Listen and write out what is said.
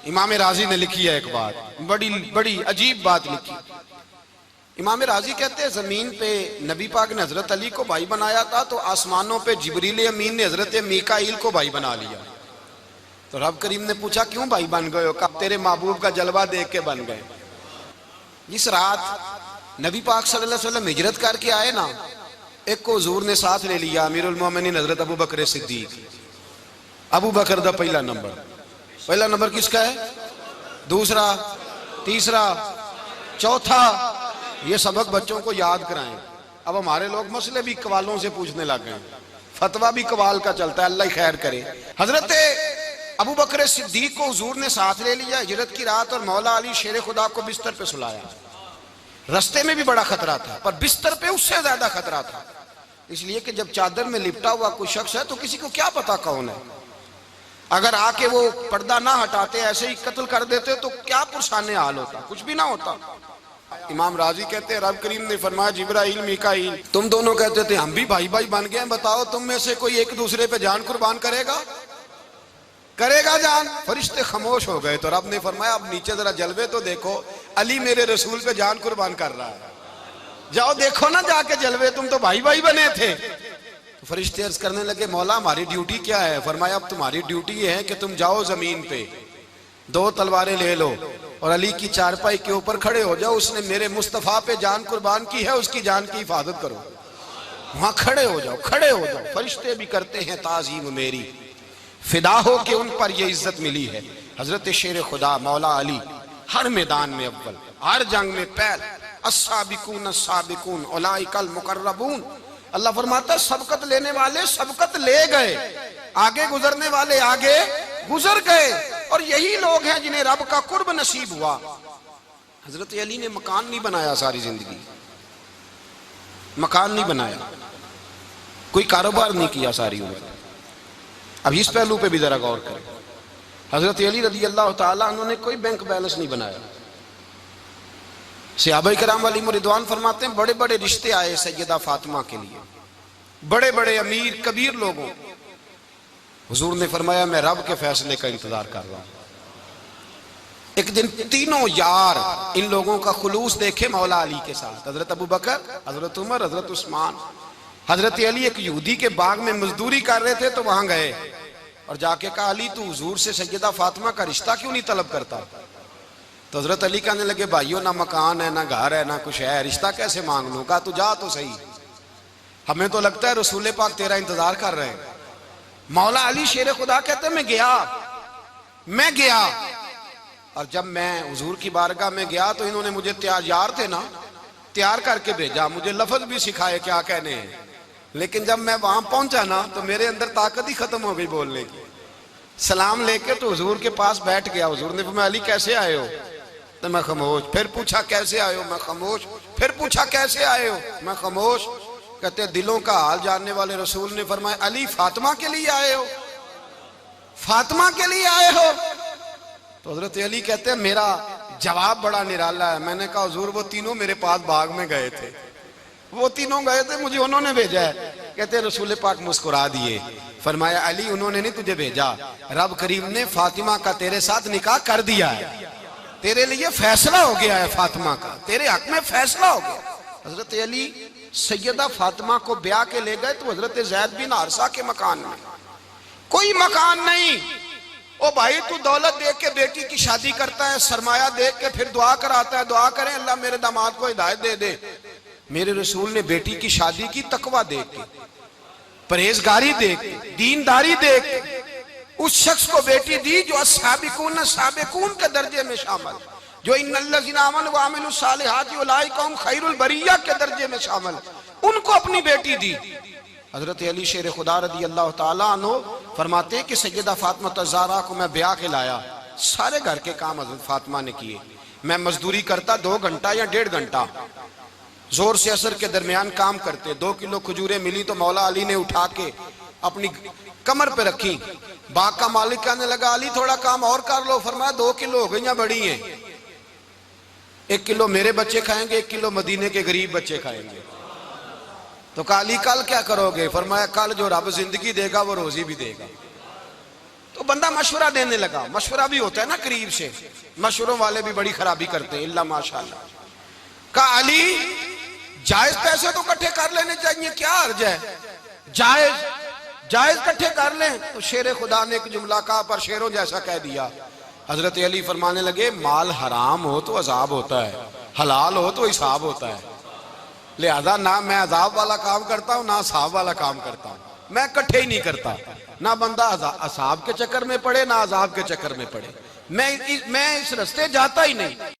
इमाम राजी ने लिखी है एक बात, बड़ी बड़ी अजीब बात लिखी। इमाम राजी कहते हैं जमीन पे नबी पाक ने हजरत अली को भाई बनाया था, तो आसमानों पे जिब्रील अमीन ने हजरत मीकाईल को भाई बना लिया। तो रब करीम ने पूछा क्यों भाई बन गए हो? कब तेरे महबूब का जलवा देख के बन गए। जिस रात नबी पाक सल्लल्लाहु अलैहि वसल्लम हिजरत करके आए ना, एक को हुजूर ने साथ ले लिया, अमीरुल मोमिनीन हजरत अबू बकर सिद्दीक। अबू बकर दा पहला नंबर किसका है? दूसरा, तीसरा, चौथा। ये सबक बच्चों को याद कराएं। अब हमारे लोग मसले भी कवालों से पूछने लग गए, फतवा भी कवाल का चलता है, अल्लाह खैर करे। हजरत अबू बकर सिद्दीक को हुजूर ने साथ ले लिया हिजरत की रात, और मौला अली शेर खुदा को बिस्तर पे सुलाया। रस्ते में भी बड़ा खतरा था, पर बिस्तर पे उससे ज्यादा खतरा था, इसलिए कि जब चादर में लिपटा हुआ कोई शख्स है तो किसी को क्या पता कौन है। अगर आके वो पर्दा ना हटाते, ऐसे ही कत्ल कर देते, तो क्या पुरसाने हाल होता, कुछ भी ना होता। इमाम राजी कहते हैं रब करीम ने फरमाया जिब्राइल मीकाईल तुम दोनों कहते थे हम भी भाई भाई बन गए, बताओ तुम में से कोई एक दूसरे पे जान कुर्बान करेगा जान? फरिश्ते खामोश हो गए। तो रब ने फरमाया अब नीचे जरा जलवे तो देखो, अली मेरे रसूल पे जान कुर्बान कर रहा है, जाओ देखो ना जाके जलवे, तुम तो भाई भाई बने थे। तो फरिश्ते अर्ज करने लगे मौला हमारी ड्यूटी क्या है? फरमाया अब तुम्हारी ड्यूटी ये है कि तुम जाओ जमीन पे, 2 तलवारें ले लो और अली की चारपाई के ऊपर खड़े हो जाओ, उसने मेरे मुस्तफा पे जान कुर्बान की है, उसकी जान की हिफाजत करो। वहां खड़े हो जाओ। फरिश्ते भी करते हैं ताजीम मेरी, फिदा हो के उन पर ये इज्जत मिली है। हजरत शेर खुदा मौला अली हर मैदान में अव्वल, हर जंग में पहल, अस्साबिकून अस्साबिकून उलाइकल मुकर्रबून। अल्लाह फरमाता सबकत लेने वाले सबकत ले गए, आगे गुजरने वाले आगे गुजर गए, और यही लोग हैं जिन्हें रब का कुर्ब नसीब हुआ। हजरत अली ने मकान नहीं बनाया, सारी जिंदगी मकान नहीं बनाया, कोई कारोबार नहीं किया सारी उम्र। अब इस पहलू पे भी जरा गौर करें। हजरत अली रज़ी अल्लाह ताला अन्हु ने कोई बैंक बैलेंस नहीं बनाया। सहाबा किराम वाली रिदवान फरमाते हैं बड़े बड़े रिश्ते आए सैयदा फातिमा के लिए, बड़े बड़े अमीर कबीर लोगों। हुजूर ने फरमाया मैं रब के फैसले का इंतजार कर रहा हूं। एक दिन तीनों यार इन लोगों का खुलूस देखे मौला अली के साथ, हजरत अबू बकर, हजरत उमर, हजरत उस्मान। हजरत अली एक यहूदी के बाग में मजदूरी कर रहे थे, तो वहां गए और जाके कहा अली तू हुजूर से सैयदा फातिमा का रिश्ता क्यों नहीं तलब करता? तो हजरत अली कहने लगे भाइयों ना मकान है, ना घर है, ना कुछ है, रिश्ता कैसे मांग लूं? कहा तू जा तो सही, हमें तो लगता है रसूल पाक तेरा इंतजार कर रहे हैं। मौला अली शेर खुदा कहते मैं गया और जब मैं हुजूर की बारगाह में गया तो इन्होंने मुझे तैयार थे ना, तैयार करके भेजा, मुझे लफ्ज भी सिखाए क्या कहने हैं। लेकिन जब मैं वहां पहुंचा ना तो मेरे अंदर ताकत ही खत्म हो गई बोलने की। सलाम लेके तो हुजूर के पास बैठ गया। हुजूर ने फरमाया अली कैसे आए हो? तो मैं खामोश। फिर पूछा कैसे आए हो? मैं खामोश। फिर पूछा कैसे आए हो? मैं खामोश। कहते दिलों का हाल जानने वाले रसूल ने फरमाया अली फातिमा के लिए आए हो? फातिमा के लिए आए हो? तो हजरत अली कहते हैं मेरा जवाब बड़ा निराला है। मैंने कहा हुजूर वो तीनों मेरे पास बाग में गए थे, वो तीनों गए थे, मुझे उन्होंने भेजा है। कहते रसूल पाक मुस्कुरा दिए, फरमाया अली उन्होंने नहीं तुझे भेजा, रब करीम ने फातिमा का तेरे साथ निकाह कर दिया है, तेरे लिए फैसला हो गया है, फातिमा का तेरे हक में फैसला हो गया। हजरत अली सैयदा फातिमा को ब्याह के ले गए तो हजरत ज़ैद बिन हारिसा के मकान में, कोई मकान नहीं। ओ भाई तू दौलत देख के बेटी की शादी करता है, सरमाया देख के फिर दुआ कराता है, दुआ करें अल्लाह मेरे दामाद को हिदायत दे दे। मेरे रसूल ने बेटी की शादी की तकवा देख के, परहेजगारी देख के, दीनदारी देख के उस शख्स को बेटी दी जो अस्साबिकून साबिकून के दर्जे में शामिल, जो इन्नल्लज़ीना आमनू व अमिलुस सालिहाति उलाइका हुम खैरुल बरिया के दर्जे में शामिल, उनको अपनी बेटी दी। हजरत अली शेर खुदा रज़ी अल्लाह ताला अन्हु फरमाते कि सैयदा फातिमा ज़हरा को मैं ब्याह के लाया, सारे घर के काम हजरत फातिमा ने किए। मैं मजदूरी करता 2 घंटा या 1.5 घंटा, जोर से असर के दरमियान काम करते। 2 किलो खजूरें मिली तो मौला अली ने उठा के अपनी कमर पे रखी। बाग का मालिक कहने लगा अली थोड़ा काम और कर लो। फरमाया 2 किलो हो गई बड़ी हैं, 1 किलो मेरे बच्चे खाएंगे, 1 किलो मदीने के गरीब बच्चे खाएंगे। तो कहा अली कल क्या करोगे? फरमाया कल जो रब जिंदगी देगा वो रोजी भी देगा। तो बंदा मशवरा देने लगा। मशवरा भी होता है ना करीब से, मशवरों वाले भी बड़ी खराबी करते हैं, इल्ला माशाअल्लाह। कहा अली जायज पैसे तो इकट्ठे कर लेने चाहिए, क्या अर्ज है, जायज जायज इकट्ठे कर लें। तो शेर खुदा ने एक जुमला कहा पर शेरों जैसा कह दिया। हजरत अली फरमाने लगे माल हराम हो तो अजाब होता है, हलाल हो तो हिसाब होता है, लिहाजा ना मैं अजाब वाला काम करता हूं ना हिसाब वाला काम करता हूं, मैं इकट्ठे ही नहीं करता। ना बंदा असाब के चक्कर में पड़े ना अजाब के चक्कर में पड़े, मैं इस रास्ते जाता ही नहीं।